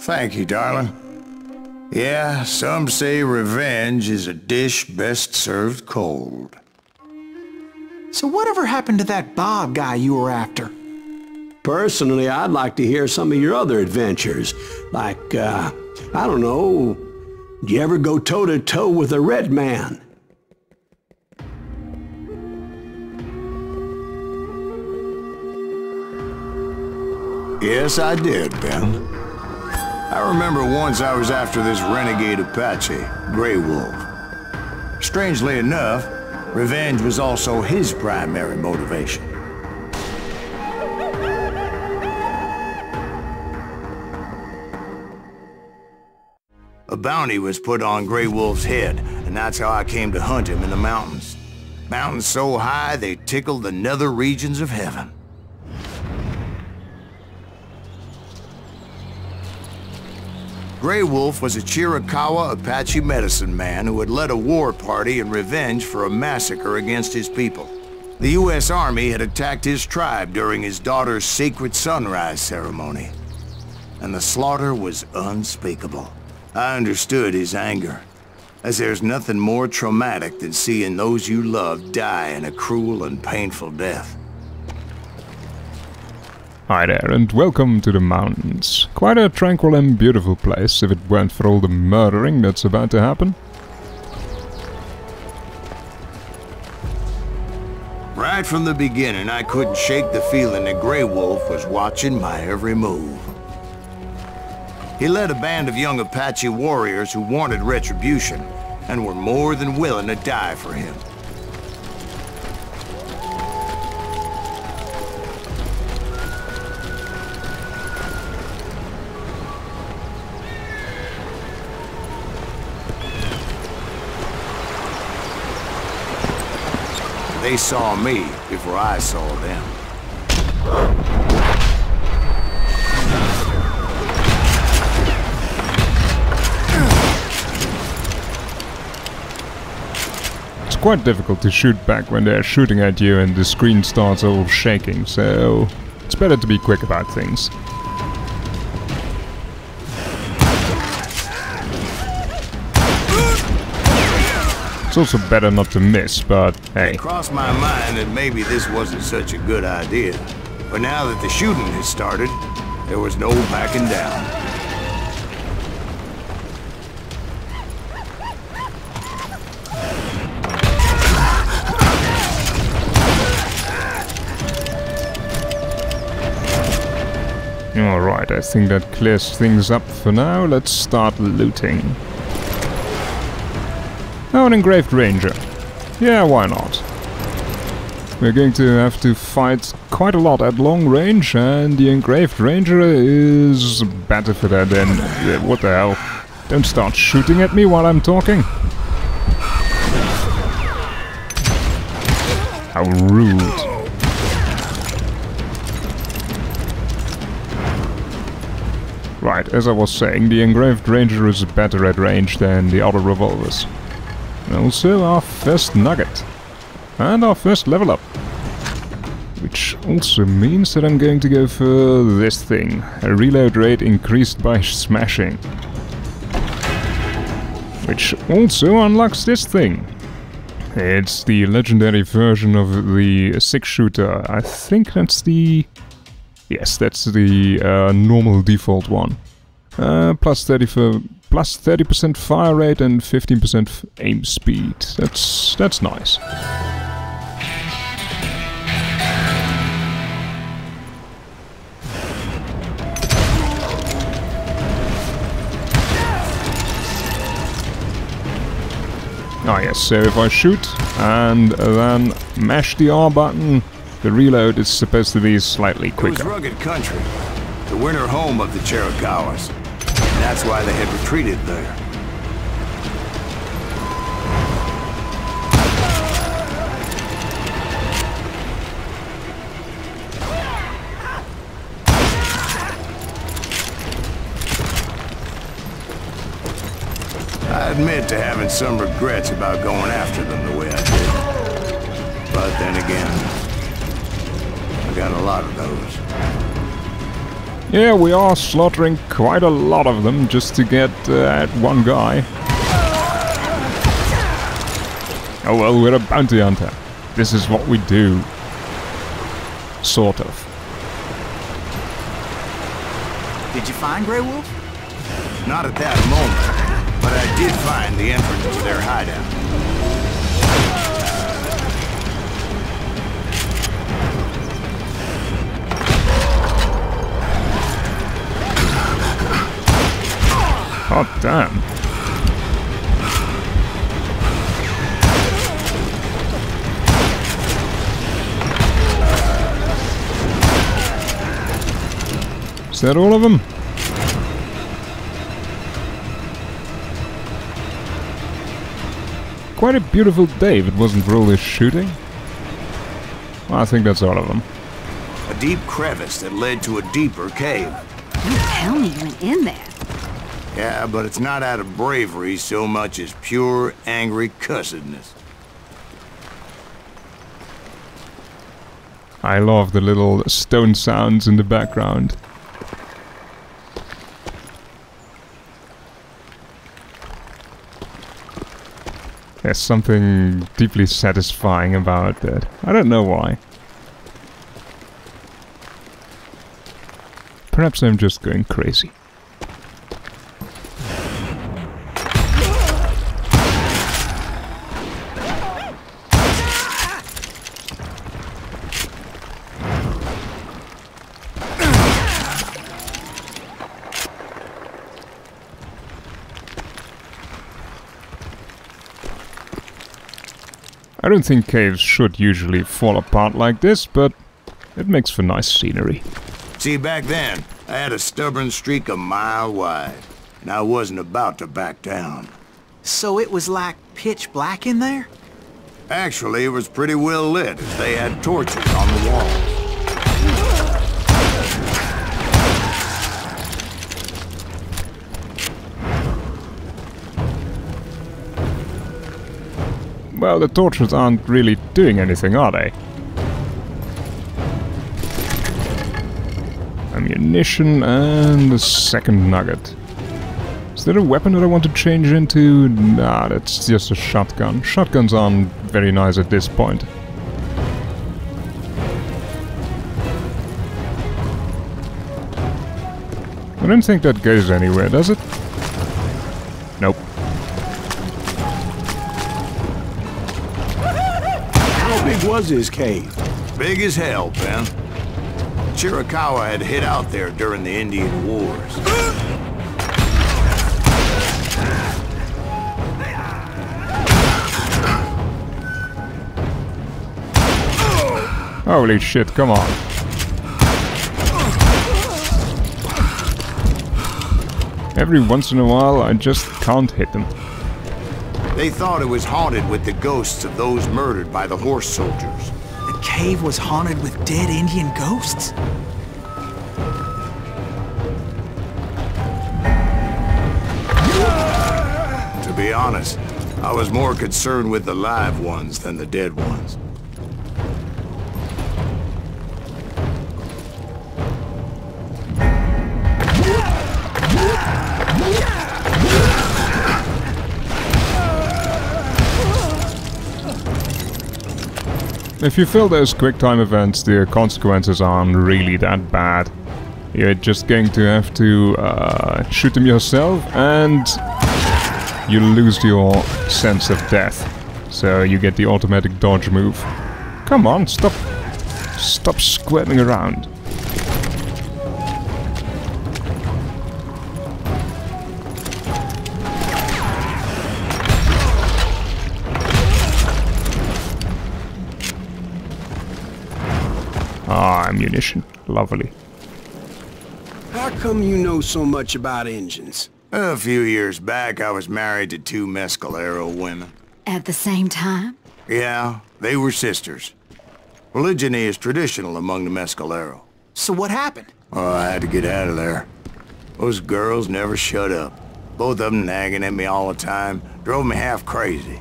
Thank you, darling. Yeah, some say revenge is a dish best served cold. So whatever happened to that Bob guy you were after? Personally, I'd like to hear some of your other adventures. Like, I don't know, did you ever go toe-to-toe with a red man? Yes, I did, Ben. I remember once I was after this renegade Apache, Grey Wolf. Strangely enough, revenge was also his primary motivation. A bounty was put on Grey Wolf's head, and that's how I came to hunt him in the mountains. Mountains so high they tickled the nether regions of heaven. Grey Wolf was a Chihicarua Apache medicine man who had led a war party in revenge for a massacre against his people. The U.S. Army had attacked his tribe during his daughter's sacred sunrise ceremony, and the slaughter was unspeakable. I understood his anger, as there's nothing more traumatic than seeing those you love die in a cruel and painful death. Hi there, and welcome to the mountains. Quite a tranquil and beautiful place, if it weren't for all the murdering that's about to happen. Right from the beginning, I couldn't shake the feeling that Grey Wolf was watching my every move. He led a band of young Apache warriors who wanted retribution, and were more than willing to die for him. They saw me before I saw them. It's quite difficult to shoot back when they're shooting at you and the screen starts all shaking, so it's better to be quick about things. It's also better not to miss, but hey. It crossed my mind that maybe this wasn't such a good idea. But now that the shooting had started, there was no backing down. Alright, I think that clears things up for now. Let's start looting. Oh, an engraved ranger. Yeah, why not? We're going to have to fight quite a lot at long range, and the engraved ranger is better for that than... what the hell? Don't start shooting at me while I'm talking. How rude. Right, as I was saying, the engraved ranger is better at range than the other revolvers. Also our first nugget. And our first level up. Which also means that I'm going to go for this thing. A reload rate increased by smashing. Which also unlocks this thing. It's the legendary version of the 6-shooter. I think that's the... yes, that's the normal default one. Plus 30% fire rate and 15% aim speed. That's nice. Ah yes, so if I shoot and then mash the R button, the reload is supposed to be slightly quicker. It was rugged country, the winter home of the Chihicaruas. That's why they had retreated there. I admit to having some regrets about going after them the way I did. But then again, I got a lot of those. Yeah, we are slaughtering quite a lot of them just to get at one guy. Oh well, we're a bounty hunter. This is what we do. Sort of. Did you find Grey Wolf? Not at that moment, but I did find the entrance to their hideout. Oh, damn. Is that all of them? Quite a beautiful day if it wasn't for all this shooting. Well, I think that's all of them. A deep crevice that led to a deeper cave. You tell me you went in there. Yeah, but it's not out of bravery so much as pure, angry cussedness. I love the little stone sounds in the background. There's something deeply satisfying about that. I don't know why. Perhaps I'm just going crazy. I don't think caves should usually fall apart like this, but it makes for nice scenery. See, back then, I had a stubborn streak a mile wide, and I wasn't about to back down. So it was like pitch black in there? Actually, it was pretty well lit, as they had torches on the walls. Well, the torches aren't really doing anything, are they? Ammunition and a second nugget. Is there a weapon that I want to change into? Nah, that's just a shotgun. Shotguns aren't very nice at this point. I don't think that goes anywhere, does it? Nope. How big was his cave? Big as hell, Ben. Chihicarua had hid out there during the Indian Wars. Holy shit, come on. Every once in a while, I just can't hit them. They thought it was haunted with the ghosts of those murdered by the horse soldiers. The cave was haunted with dead Indian ghosts? To be honest, I was more concerned with the live ones than the dead ones. If you fill those quick time events, the consequences aren't really that bad. You're just going to have to shoot them yourself, and you lose your sense of death. So you get the automatic dodge move. Come on, stop squirming around. Ah, ammunition. Lovely. How come you know so much about engines? A few years back, I was married to two Mescalero women. At the same time? Yeah, they were sisters. Polygyny is traditional among the Mescalero. So what happened? Oh, I had to get out of there. Those girls never shut up. Both of them nagging at me all the time. Drove me half crazy.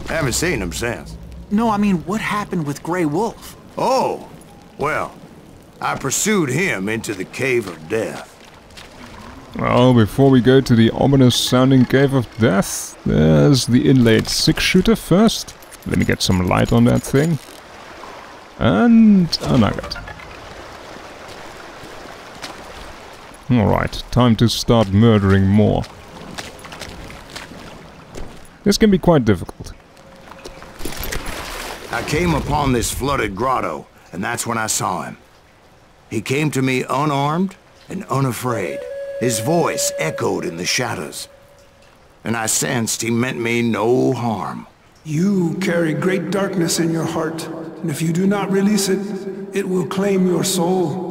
Haven't seen them since. No, I mean, what happened with Grey Wolf? Oh! Well, I pursued him into the Cave of Death. Well, before we go to the ominous-sounding Cave of Death, there's the inlaid six-shooter first. Let me get some light on that thing. And a nugget. Alright, time to start murdering more. This can be quite difficult. I came upon this flooded grotto, and that's when I saw him. He came to me unarmed and unafraid. His voice echoed in the shadows, and I sensed he meant me no harm. You carry great darkness in your heart, and if you do not release it, it will claim your soul.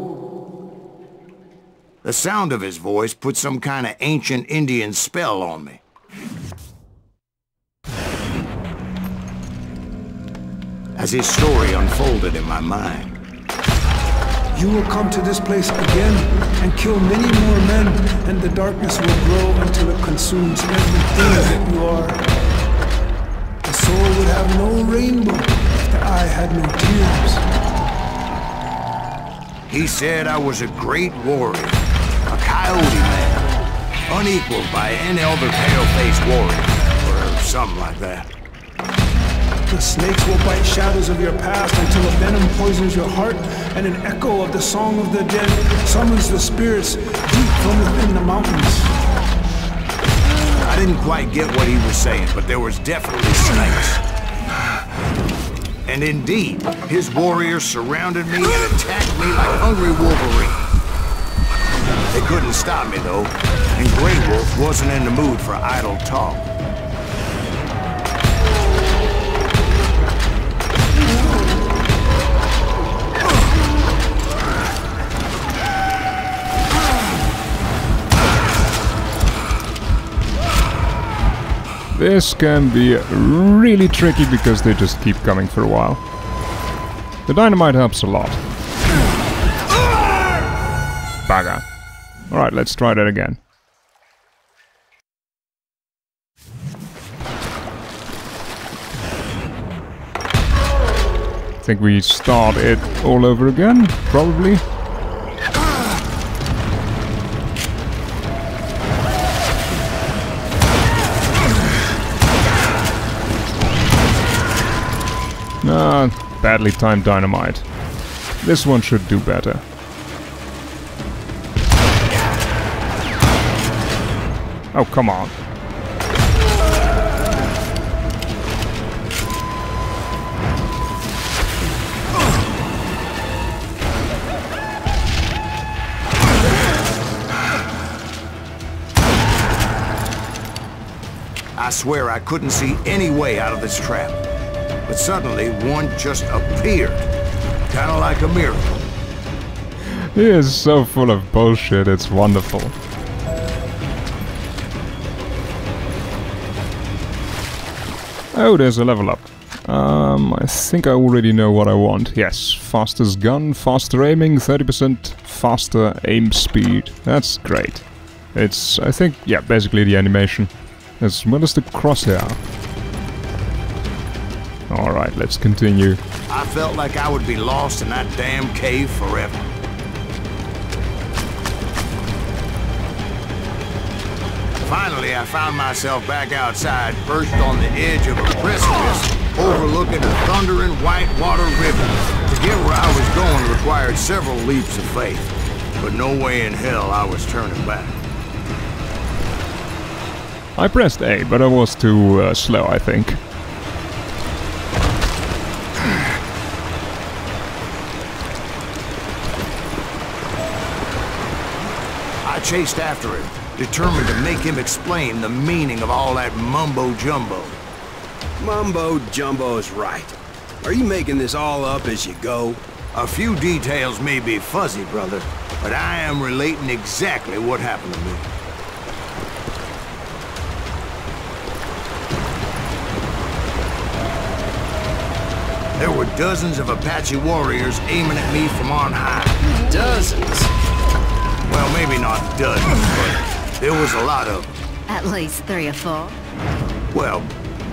The sound of his voice put some kind of ancient Indian spell on me. As his story unfolded in my mind, you will come to this place again and kill many more men, and the darkness will grow until it consumes everything that you are. The soul would have no rainbow if the eye had no tears. He said I was a great warrior, a coyote man, unequaled by any other pale-faced warrior, or something like that. The snakes will bite shadows of your past until a venom poisons your heart, and an echo of the song of the dead summons the spirits deep from within the mountains. I didn't quite get what he was saying, but there was definitely snakes. And indeed, his warriors surrounded me and attacked me like hungry wolverines. They couldn't stop me though, and Grey Wolf wasn't in the mood for idle talk. This can be really tricky because they just keep coming for a while. The dynamite helps a lot. Bugger. Alright, let's try that again. I think we start it all over again, probably. Badly timed dynamite. This one should do better. Oh, come on. I swear I couldn't see any way out of this trap. But suddenly, one just appeared. Kinda like a miracle. He is so full of bullshit, it's wonderful. Oh, there's a level up. I think I already know what I want. Yes, fastest gun, faster aiming, 30% faster aim speed. That's great. It's, I think, yeah, basically the animation. As well as the crosshair. Alright, let's continue. I felt like I would be lost in that damn cave forever. Finally, I found myself back outside, perched on the edge of a precipice, overlooking a thundering whitewater river. To get where I was going required several leaps of faith, but no way in hell I was turning back. I pressed A, but I was too slow, I think. I chased after him, determined to make him explain the meaning of all that mumbo-jumbo. Mumbo-jumbo's right. Are you making this all up as you go? A few details may be fuzzy, brother, but I am relating exactly what happened to me. There were dozens of Apache warriors aiming at me from on high. Dozens? Well, maybe not dozens, but there was a lot of them. At least 3 or 4. Well,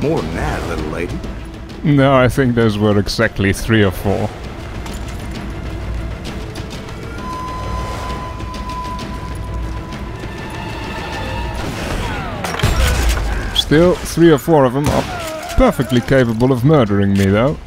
more than that, little lady. No, I think those were exactly 3 or 4. Still, 3 or 4 of them are perfectly capable of murdering me, though.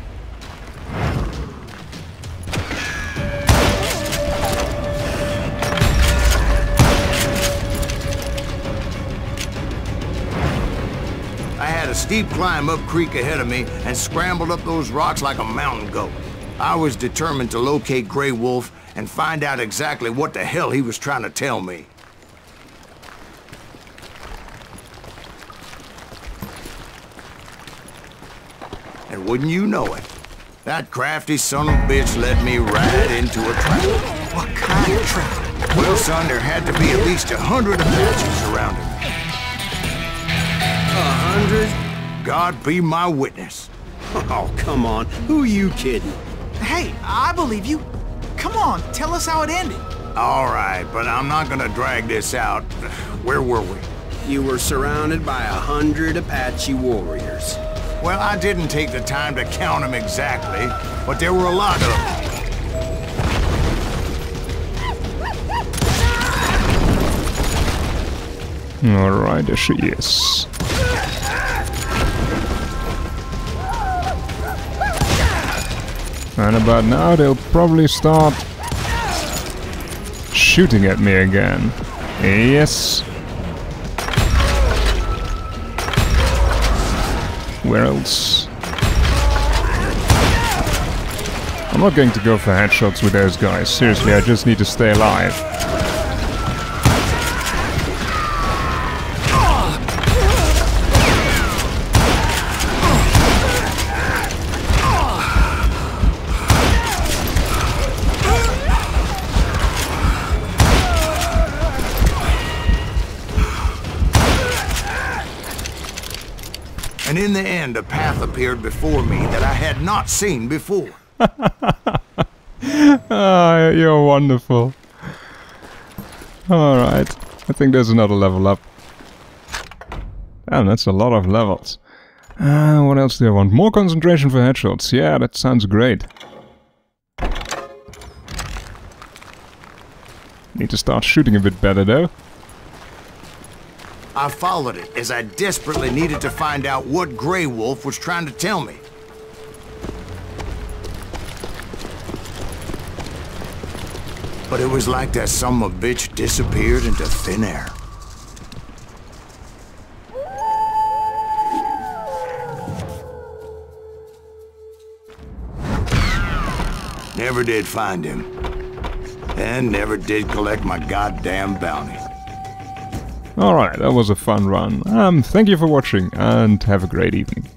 I had a steep climb up creek ahead of me and scrambled up those rocks like a mountain goat. I was determined to locate Grey Wolf and find out exactly what the hell he was trying to tell me. And wouldn't you know it, that crafty son of a bitch led me right into a trap. What kind of trap? Well, son, there had to be at least 100 Apaches around him. 100? God be my witness. Oh, come on. Who are you kidding? Hey, I believe you. Come on, tell us how it ended. All right, but I'm not gonna drag this out. Where were we? You were surrounded by 100 Apache warriors. Well, I didn't take the time to count them exactly, but there were a lot of them. Alright, there she is. And about now they'll probably start shooting at me again. Yes. Where else? I'm not going to go for headshots with those guys. Seriously, I just need to stay alive. And in the end, a path appeared before me that I had not seen before. Ah, you're wonderful. Alright, I think there's another level up. Damn, that's a lot of levels. What else do I want? More concentration for headshots. Yeah, that sounds great. Need to start shooting a bit better though. I followed it as I desperately needed to find out what Grey Wolf was trying to tell me. But it was like that son of a bitch disappeared into thin air. Never did find him. And never did collect my goddamn bounty. Alright, that was a fun run. Thank you for watching and have a great evening.